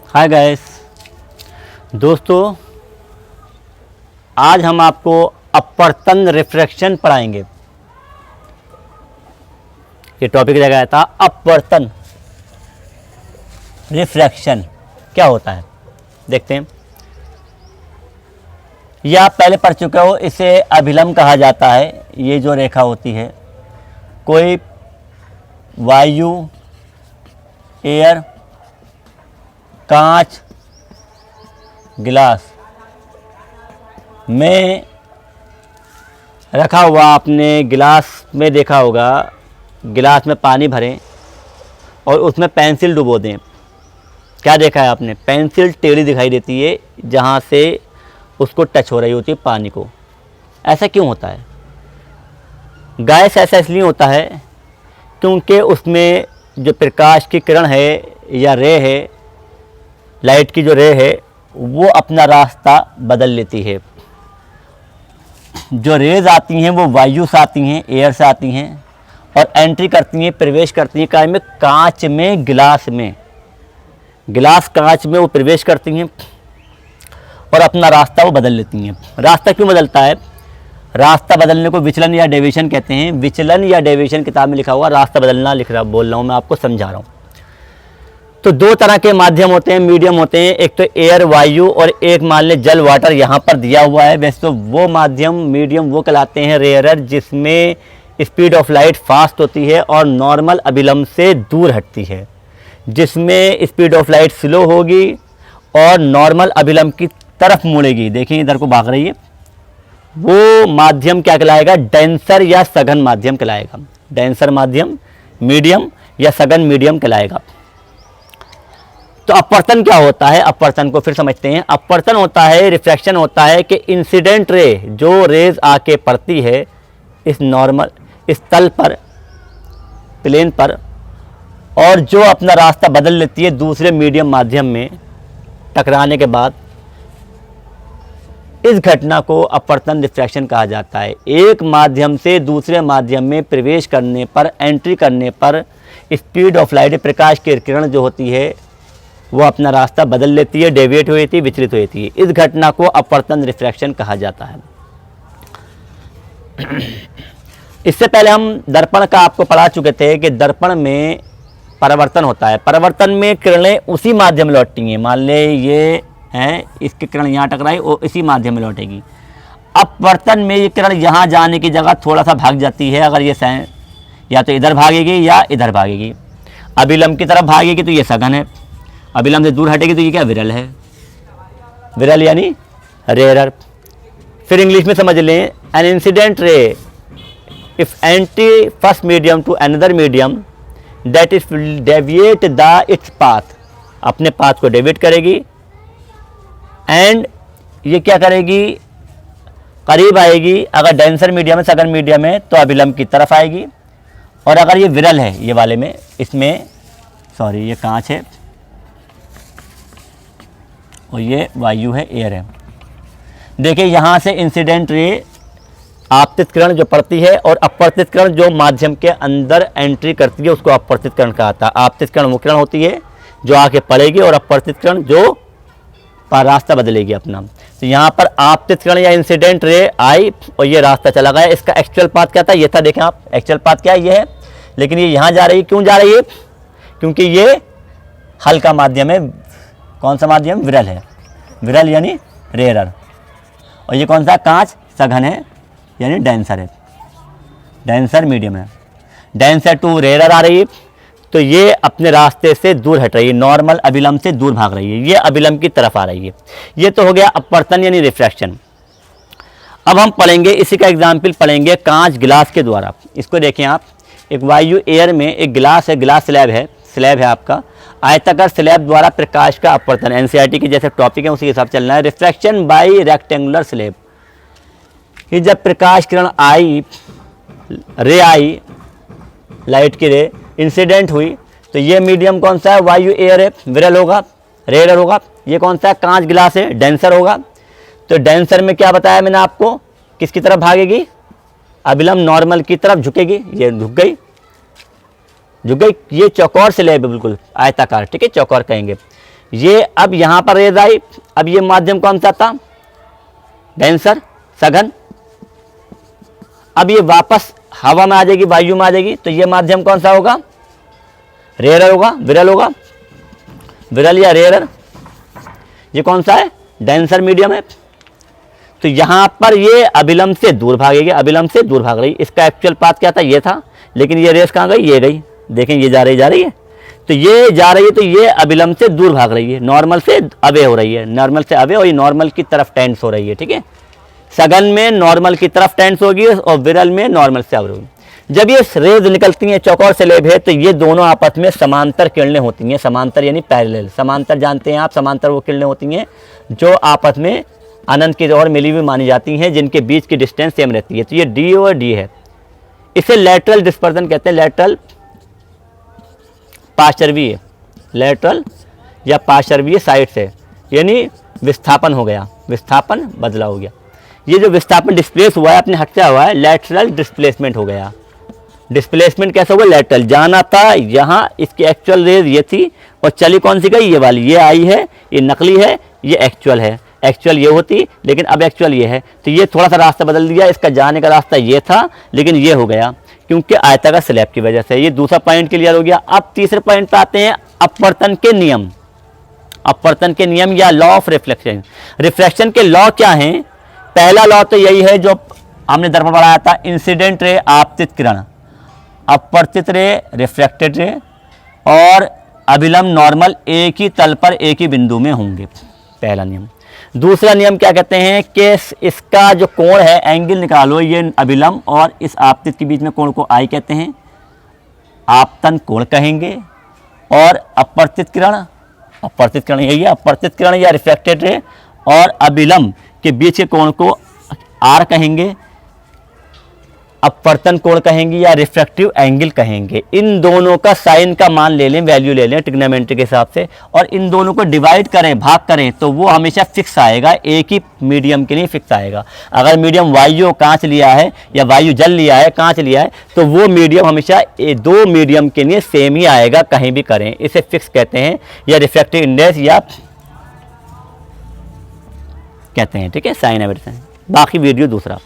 Hi guys दोस्तों, आज हम आपको अपवर्तन रिफ्रैक्शन पढ़ाएंगे। ये टॉपिक लगाया था अपवर्तन रिफ्रैक्शन क्या होता है, देखते हैं। यह आप पहले पढ़ चुके हो। इसे अभिलंब कहा जाता है। ये जो रेखा होती है, कोई वायु, एयर, कांच, गिलास में रखा हुआ, आपने गिलास में देखा होगा, गिलास में पानी भरें और उसमें पेंसिल डुबो दें। क्या देखा है आपने? पेंसिल टेढ़ी दिखाई देती है जहाँ से उसको टच हो रही होती है पानी को। ऐसा क्यों होता है? गैस ऐसा इसलिए होता है क्योंकि उसमें जो प्रकाश की किरण है या रे है, लाइट की जो रे है, वो अपना रास्ता बदल लेती है। जो रेज आती हैं वो वायु से आती हैं, एयर से आती हैं और एंट्री करती हैं, प्रवेश करती हैं में कांच में, गिलास में। गिलास कांच में वो प्रवेश करती हैं और अपना रास्ता वो बदल लेती हैं। रास्ता क्यों बदलता है? रास्ता बदलने को विचलन या डेविएशन कहते हैं। विचलन या डेविएशन किताब में लिखा हुआ, रास्ता बदलना बोल रहा हूँ मैं, आपको समझा रहा हूँ। तो दो तरह के माध्यम होते हैं, मीडियम होते हैं। एक तो एयर, वायु, और एक मान लें जल, वाटर, यहाँ पर दिया हुआ है। वैसे तो वो माध्यम मीडियम वो कहलाते हैं रेयरर, जिसमें स्पीड ऑफ लाइट फास्ट होती है और नॉर्मल अभिलंब से दूर हटती है। जिसमें स्पीड ऑफ लाइट स्लो होगी और नॉर्मल अभिलंब की तरफ मुड़ेगी। देखिए इधर को भाग रही है। वो माध्यम क्या कहलाएगा? डेंसर या सघन माध्यम कहलाएगा। डेंसर माध्यम, मीडियम या सघन मीडियम कहलाएगा। तो अपवर्तन क्या होता है? अपवर्तन को फिर समझते हैं। अपवर्तन होता है, रिफ्रैक्शन होता है कि इंसिडेंट रे, जो रेज आके पड़ती है इस नॉर्मल, इस तल पर, प्लेन पर, और जो अपना रास्ता बदल लेती है दूसरे मीडियम माध्यम में टकराने के बाद, इस घटना को अपवर्तन रिफ्रैक्शन कहा जाता है। एक माध्यम से दूसरे माध्यम में प्रवेश करने पर, एंट्री करने पर स्पीड ऑफ लाइट, प्रकाश की किरण जो होती है वो अपना रास्ता बदल लेती है, डेविएट हो जाती है, विचलित हो जाती है। इस घटना को अपवर्तन रिफ्रैक्शन कहा जाता है। इससे पहले हम दर्पण का आपको पढ़ा चुके थे कि दर्पण में परावर्तन होता है। परावर्तन में किरणें उसी माध्यम में लौटती हैं। मान ले ये है, इसकी किरण यहाँ टकराई और इसी माध्यम में लौटेगी। अपवर्तन में ये किरण यहाँ जाने की जगह थोड़ा सा भाग जाती है। अगर ये या तो इधर भागेगी या इधर भागेगी। अभिलंब की तरफ भागेगी तो ये सघन है, अभिलंब से दूर हटेगी तो ये क्या? विरल है। विरल यानी रेयरर। फिर इंग्लिश में समझ लें, an incident ray if enters first medium to another medium that is deviate the its path, अपने पाथ को डेविएट करेगी। एंड ये क्या करेगी? करीब आएगी। अगर डेंसर मीडियम है, सघन मीडियम है, तो अभिलंब की तरफ आएगी। और अगर ये विरल है, ये वाले में, इसमें सॉरी ये कांच है और ये वायु है, एयर है। देखिए यहाँ से इंसिडेंट रे, आपतित किरण जो पड़ती है, और अपवर्तित किरण जो माध्यम के अंदर एंट्री करती है, उसको अपवर्तित किरण कहा था। आपतित किरण वो किरण होती है जो आके पड़ेगी, और अपवर्तित किरण जो रास्ता बदलेगी अपना। तो यहाँ पर आपतित किरण या इंसिडेंट रे आई और ये रास्ता चला गया। इसका एक्चुअल पाथ क्या था? ये था। देखें आप, एक्चुअल पाथ क्या है? ये है। लेकिन ये यहाँ जा रही है। क्यों जा रही है? क्योंकि ये हल्का माध्यम है। कौन सा माध्यम? विरल है। विरल यानी रेयरर। और ये कौन सा? कांच, सघन है यानी डेंसर है। डेंसर मीडियम है। डेंसर टू रेयरर आ रही है, तो ये अपने रास्ते से दूर हट रही है, नॉर्मल अभिलंब से दूर भाग रही है, ये अभिलंब की तरफ आ रही है। ये तो हो गया अपवर्तन यानी रिफ्रैक्शन। अब हम पढ़ेंगे, इसी का एग्जाम्पल पढ़ेंगे कांच, गिलास के द्वारा। इसको देखें आप, एक वायु, एयर में एक गिलास है, गिलास स्लैब है, स्लैब है आपका। आयताकार स्लैब द्वारा प्रकाश का अपवर्तन, एनसीईआरटी के जैसे टॉपिक है उसी के हिसाब चलना है। रिफ्रैक्शन बाय रेक्टेंगुलर स्लैब, ये जब प्रकाश किरण आई, रे आई, लाइट की रे इंसिडेंट हुई, तो ये मीडियम कौन सा है? वायु, एयर है, विरल होगा, रेयरर होगा। ये कौन सा है? कांच, गिलास है, डेंसर होगा। तो डेंसर में क्या बताया मैंने आपको? किसकी तरफ भागेगी? अभिलंब नॉर्मल की तरफ झुकेगी। ये झुक गई, झुक गई। ये चौकोर स्लैब है, बिल्कुल आयताकार, ठीक है, चौकोर कहेंगे। ये अब यहाँ पर रेज आई, अब ये माध्यम कौन सा था, डेंसर, सघन। अब ये वापस हवा में आ जाएगी, वायु में आ जाएगी, तो ये माध्यम कौन सा होगा, रेयर होगा, विरल होगा, विरल या रेयर। ये कौन सा है, डेंसर मीडियम है। तो यहाँ पर ये अभिलंब से दूर भागेगी, अभिलंब से दूर भाग रही। इसका एक्चुअल पाथ क्या था, ये था, लेकिन ये रेस कहाँ गई, ये गई। देखें ये जा रही है, तो ये जा रही है, तो ये अभिलंब से दूर भाग रही है, नॉर्मल से अवे हो रही है, नॉर्मल से अवे, और ये नॉर्मल की तरफ टेंस हो रही है। ठीक है, सघन में नॉर्मल की तरफ टेंस होगी और विरल में नॉर्मल से अवे होगी। जब ये रेज निकलती हैं, चौकोर स्लेब है, तो ये दोनों आपस में समांतर किरणें होती हैं। समांतर यानी पैरेलल, समांतर जानते हैं आप, समांतर वो किरणें होती हैं जो आपस में अनंत की ओर मिली हुई मानी जाती हैं, जिनके बीच की डिस्टेंस सेम रहती है। तो ये डी और डी है। इसे लेटरल डिस्पर्जन कहते हैं, लेटरल पार्श्वीय, लेटरल या पार्श्वीय साइड से, यानी विस्थापन हो गया, विस्थापन बदला हो गया। ये जो विस्थापन डिस्प्लेस हुआ है, अपने हटता हुआ है, लेटरल डिस्प्लेसमेंट हो गया। डिस्प्लेसमेंट कैसा हुआ, लेटरल, जाना था यहाँ, इसकी एक्चुअल रेज ये थी और चली कौन सी गई, ये वाली, ये आई है, ये नकली है, ये एक्चुअल है। एक्चुअल ये होती, लेकिन अब एक्चुअल ये है, तो ये थोड़ा सा रास्ता बदल दिया। इसका जाने का रास्ता ये था, लेकिन ये हो गया क्योंकि आयताकार स्लैब की वजह से। ये दूसरा पॉइंट क्लियर हो गया। अब तीसरे पॉइंट पे आते हैं, अपवर्तन के नियम। अपवर्तन के नियम या लॉ ऑफ रिफ्लेक्शन। रिफ्लेक्शन के लॉ क्या हैं? पहला लॉ तो यही है जो हमने दर्पण पढ़ाया था, इंसिडेंट रे आपतित किरण, अपवर्तित रे रिफ्लेक्टेड रे, और अभिलंब नॉर्मल एक ही तल पर एक ही बिंदु में होंगे, पहला नियम। दूसरा नियम क्या कहते हैं कि इसका जो कोण है, एंगल निकालो, ये अभिलंब और इस आपतित के बीच में कोण को आई कहते हैं, आपतन कोण कहेंगे। और अपवर्तित किरण, अपवर्तित किरण यही है, अपवर्तित किरण या रिफ्लेक्टेड रे और अभिलंब के बीच के कोण को आर कहेंगे, अपवर्तन कोण कहेंगे या रिफ्रैक्टिव एंगल कहेंगे। इन दोनों का साइन का मान ले लें, वैल्यू ले लें ट्रिग्नोमेट्री के हिसाब से, और इन दोनों को डिवाइड करें, भाग करें, तो वो हमेशा फिक्स आएगा, एक ही मीडियम के लिए फिक्स आएगा। अगर मीडियम वायु कांच लिया है या वायु जल लिया है, कांच लिया है, तो वो मीडियम हमेशा दो मीडियम के लिए सेम ही आएगा, कहीं भी करें। इसे फिक्स कहते हैं या रिफ्रैक्टिव इंडेक्स या कहते हैं। ठीक है, साइन एवरेज। बाकी वीडियो दूसरा।